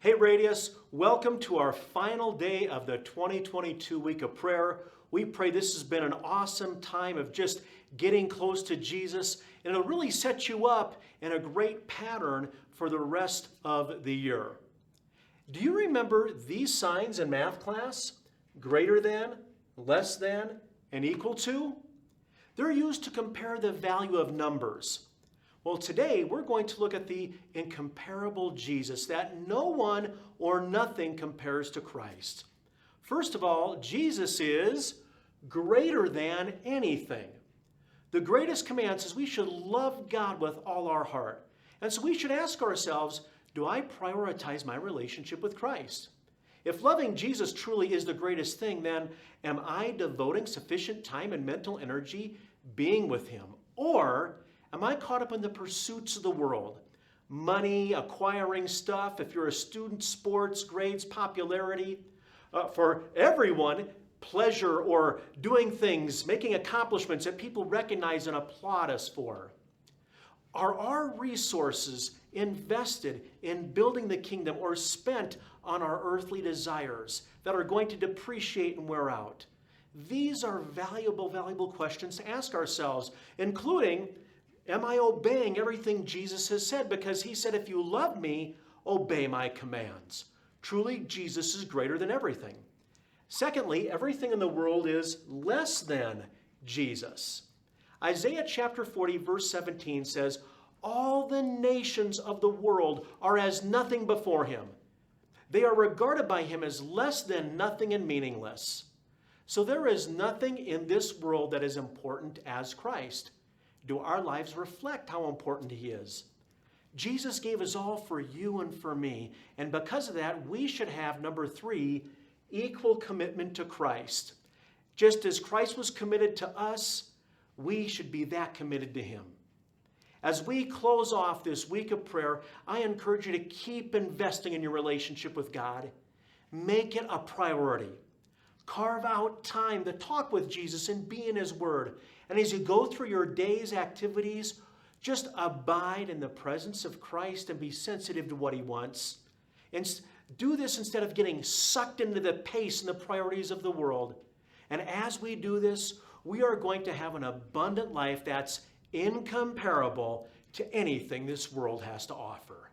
Hey Radius, welcome to our final day of the 2022 week of prayer. We pray this has been an awesome time of just getting close to Jesus, and it'll really set you up in a great pattern for the rest of the year. Do you remember these signs in math class? Greater than, less than, and equal to? They're used to compare the value of numbers. Well, today we're going to look at the incomparable Jesus, that no one or nothing compares to Christ. First of all, Jesus is greater than anything. The greatest command says we should love God with all our heart. And so we should ask ourselves, do I prioritize my relationship with Christ? If loving Jesus truly is the greatest thing, then am I devoting sufficient time and mental energy being with Him? Or am I caught up in the pursuits of the world? Money, acquiring stuff, if you're a student, sports, grades, popularity. For everyone, pleasure or doing things, making accomplishments that people recognize and applaud us for. Are our resources invested in building the kingdom or spent on our earthly desires that are going to depreciate and wear out? These are valuable questions to ask ourselves, including, am I obeying everything Jesus has said? Because He said, if you love me, obey my commands. Truly, Jesus is greater than everything. Secondly, everything in the world is less than Jesus. Isaiah chapter 40, verse 17 says, all the nations of the world are as nothing before Him. They are regarded by Him as less than, nothing, and meaningless. So there is nothing in this world that is important as Christ. Do our lives reflect how important He is? Jesus gave His all for you and for me, and because of that, we should have, number 3, equal commitment to Christ. Just as Christ was committed to us, we should be that committed to Him. As we close off this week of prayer, I encourage you to keep investing in your relationship with God. Make it a priority. Carve out time to talk with Jesus and be in His Word. And as you go through your day's activities, just abide in the presence of Christ and be sensitive to what He wants. And do this instead of getting sucked into the pace and the priorities of the world. And as we do this, we are going to have an abundant life that's incomparable to anything this world has to offer.